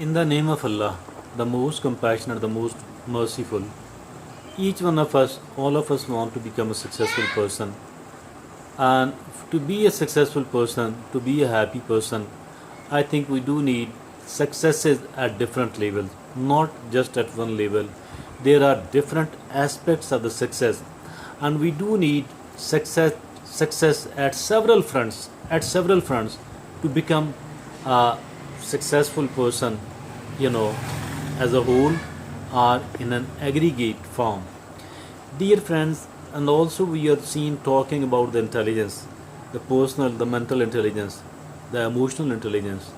In the name of Allah, the most compassionate, the most merciful, each one of us, all of us want to become a successful person. And to be a successful person, to be a happy person, I think we do need successes at different levels, not just at one level. There are different aspects of the success, and we do need success at several fronts to become a successful person, you know, as a whole or in an aggregate form. Dear friends, and also we are seen talking about the intelligence, the personal, the mental intelligence, the emotional intelligence,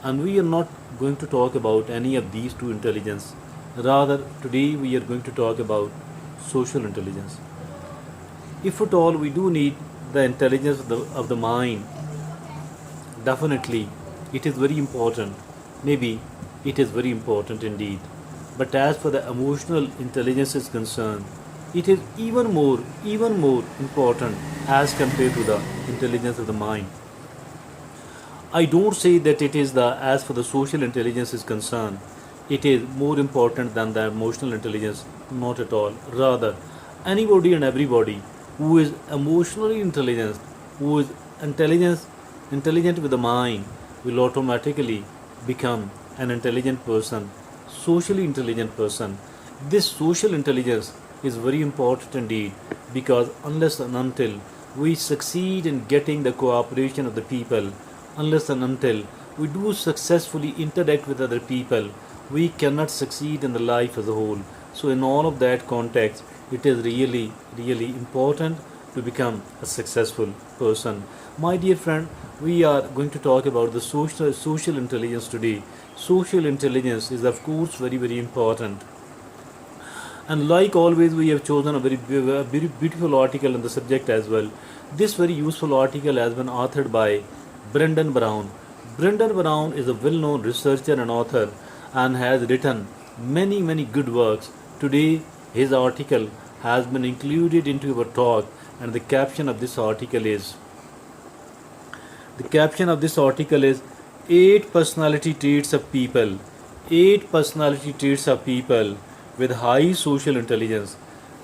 and we are not going to talk about any of these two intelligence. Rather, today we are going to talk about social intelligence. If at all we do need the intelligence of the mind, definitely it is very important. Maybe it is very important indeed. But as for the emotional intelligence is concerned, it is even more important as compared to the intelligence of the mind. I don't say that it is the as for the social intelligence is concerned, it is more important than the emotional intelligence. Not at all. Rather, anybody and everybody who is emotionally intelligent, who is intelligent with the mind, will automatically become an intelligent person, socially intelligent person. This social intelligence is very important indeed, because unless and until we succeed in getting the cooperation of the people, unless and until we do successfully interact with other people, we cannot succeed in the life as a whole. So, in all of that context, it is really important to become a successful person. My dear friend, we are going to talk about the social intelligence today. Social intelligence is, of course, very important. And like always, we have chosen a very beautiful article on the subject as well. This very useful article has been authored by Brendan Brown. Brendan Brown is a well-known researcher and author and has written many good works. Today, his article has been included into our talk, and the caption of this article is 8 personality traits of people. 8 personality traits of people with high social intelligence.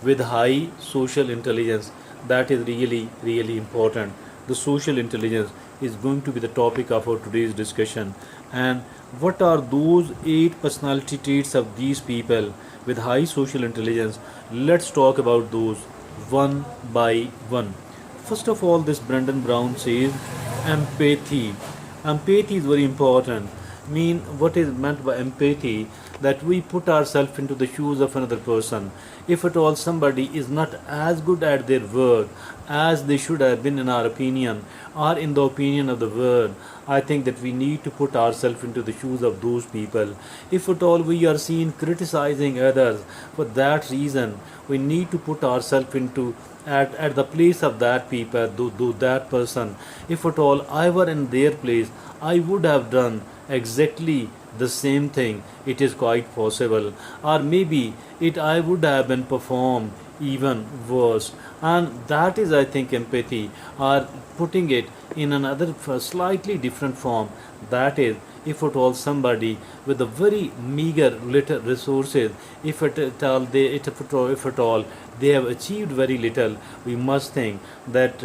With high social intelligence. That is really important. The social intelligence is going to be the topic of our today's discussion. And what are those 8 personality traits of these people with high social intelligence? Let's talk about those one by one. First of all, this Brendan Brown says empathy. Empathy is very important. What is meant by empathy? That we put ourselves into the shoes of another person. If at all somebody is not as good at their work as they should have been in our opinion or in the opinion of the world, I think that we need to put ourselves into the shoes of those people. If at all we are seen criticizing others, for that reason we need to put ourselves into at the place of that people, do that person. If at all I were in their place, I would have done exactly the same thing. It is quite possible, or maybe it I would have been performed even worse. And that is, I think, empathy, or putting it in another slightly different form, that is, if at all somebody with a very meager little resources, if at all they have achieved very little, we must think that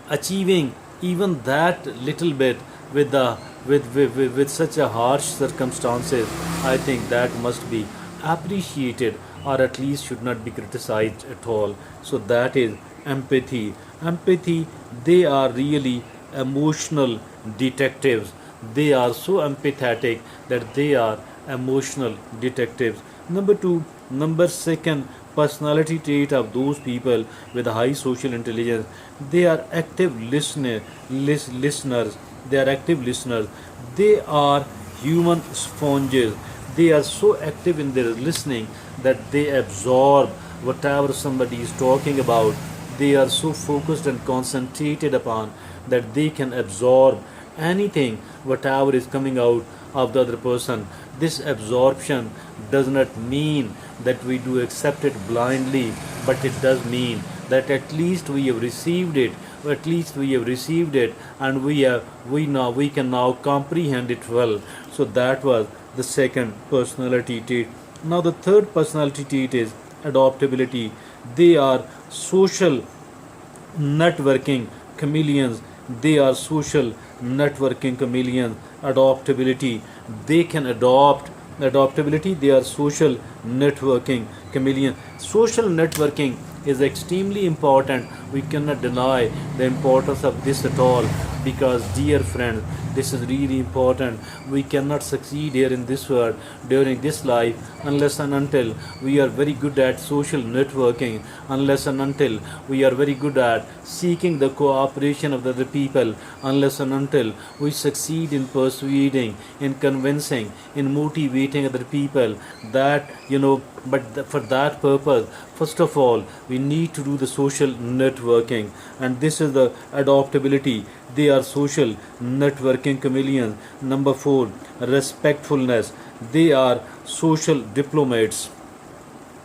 achieving even that little bit with the with such a harsh circumstances, I think that must be appreciated, or at least should not be criticized at all. So that is empathy. Empathy, they are really emotional detectives. They are so empathetic that they are emotional detectives. Number second personality trait of those people with high social intelligence, they are active listeners. They are active listeners. They are human sponges. They are so active in their listening that they absorb whatever somebody is talking about. They are so focused and concentrated upon that they can absorb anything, whatever is coming out of the other person. This absorption does not mean that we do accept it blindly, but it does mean that at least we have received it, and we can now comprehend it well. So that was the second personality trait. Now the third personality trait is adaptability. They are social networking chameleons. They are social networking chameleons. Adaptability, they can adopt. Adaptability, they are social networking chameleon. Social networking is extremely important. We cannot deny the importance of this at all, because dear friends, this is really important. We cannot succeed here in this world during this life unless and until we are very good at social networking, unless and until we are very good at seeking the cooperation of the other people, unless and until we succeed in persuading, in convincing, in motivating other people that, for that purpose, first of all, we need to do the social networking, and this is the adaptability. They are social networking chameleons. Number four, respectfulness. They are social diplomats.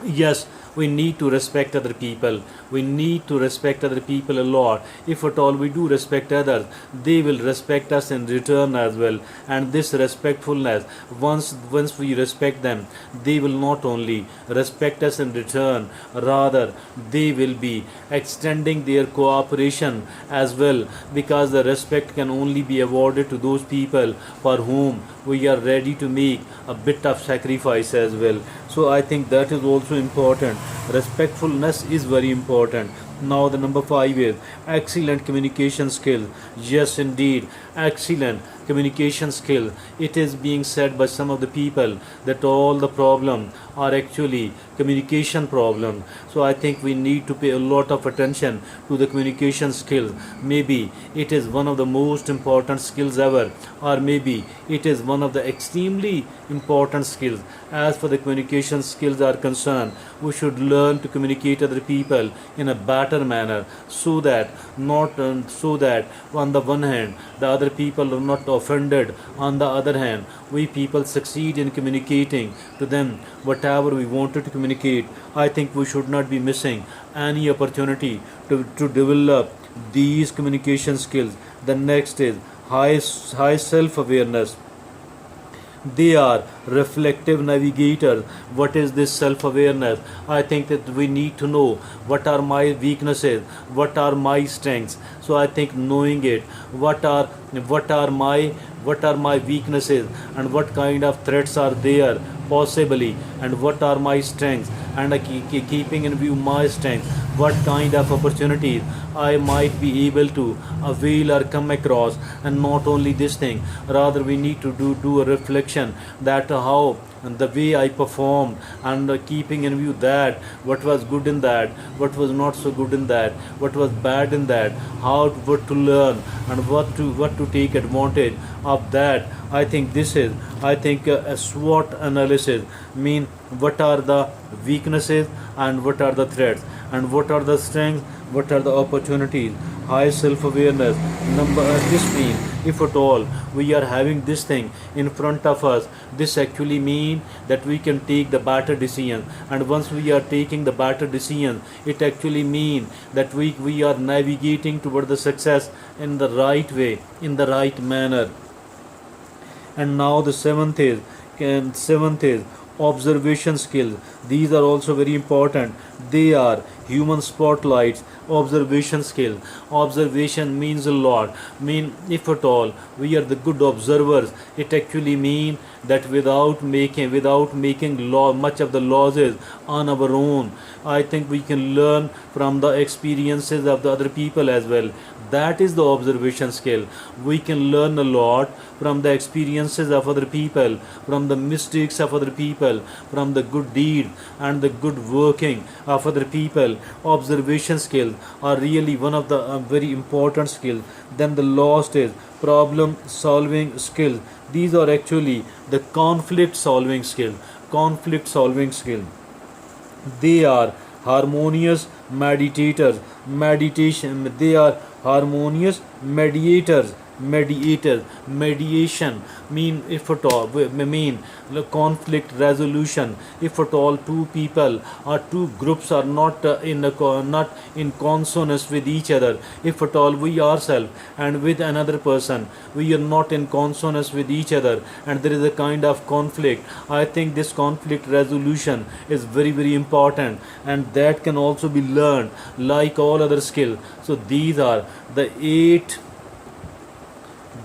Yes, we need to respect other people. We need to respect other people a lot. If at all we do respect others, they will respect us in return as well. And this respectfulness, once we respect them, they will not only respect us in return, rather they will be extending their cooperation as well, because the respect can only be awarded to those people for whom we are ready to make a bit of sacrifice as well. So I think that is also important. Respectfulness is very important. Now the number five is excellent communication skills. Yes, indeed, excellent communication skill. It is being said by some of the people that all the problems are actually communication problems. So I think we need to pay a lot of attention to the communication skills. Maybe it is one of the most important skills ever, or maybe it is one of the extremely important skills. As for the communication skills are concerned, we should learn to communicate other people in a better manner, so that on the one hand the other people are not offended, on the other hand we people succeed in communicating to them whatever we wanted to communicate. I think we should not be missing any opportunity to develop these communication skills. The next is high self-awareness. They are reflective navigators. What is this self-awareness? I think that we need to know what are my weaknesses, what are my strengths. So I think knowing it, what are my weaknesses, and what kind of threats are there possibly, and what are my strengths, and keeping in view my strengths, what kind of opportunities I might be able to avail or come across. And not only this thing, rather we need to do a reflection that how the way I performed, and keeping in view that what was good in that, what was not so good in that, what was bad in that, what to learn, and what to take advantage of that. I think a SWOT analysis mean what are the weaknesses and what are the threats, and what are the strengths, what are the opportunities. High self-awareness. This means, if at all we are having this thing in front of us, this actually means that we can take the better decision. And once we are taking the better decision, it actually means that we are navigating toward the success in the right way, in the right manner. And now the seventh is observation skills. These are also very important. They are human spotlights. Observation skill. Observation means a lot. If at all we are the good observers, it actually means that without making much of the losses on our own, I think we can learn from the experiences of the other people as well. That is the observation skill. We can learn a lot from the experiences of other people, from the mistakes of other people, from the good deeds and the good working of other people. Observation skills are really one of the very important skills. Then the last is problem solving skills. These are actually the conflict solving skill. Conflict solving skill. They are harmonious meditators. They are harmonious mediators. mediators, mediation, mean if at all, mean the conflict resolution. If at all two people or two groups are not not in consonance with each other, if at all we ourselves and with another person we are not in consonance with each other, and there is a kind of conflict, I think this conflict resolution is very important, and that can also be learned like all other skill. So the eight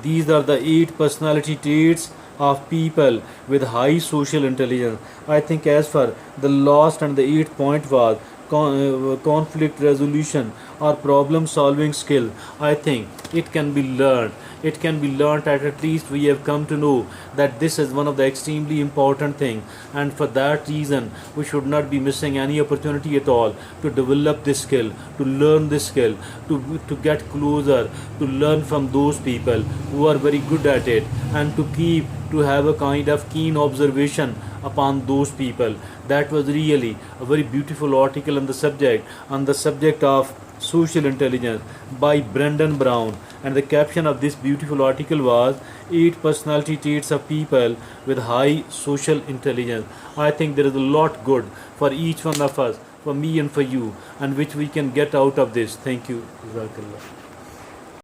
these are the eight personality traits of people with high social intelligence. I think as far the last and the eighth point was conflict resolution or problem solving skill. I think it can be learned. It can be learned, at least we have come to know that this is one of the extremely important thing, and for that reason we should not be missing any opportunity at all to develop this skill, to learn this skill, to get closer, to learn from those people who are very good at it, and to have a kind of keen observation upon those people. That was really a very beautiful article on the subject of social intelligence by Brendan Brown, and the caption of this beautiful article was eight personality traits of people with high social intelligence. I think there is a lot good for each one of us, for me and for you, and which we can get out of this. Thank you. Jazakallah.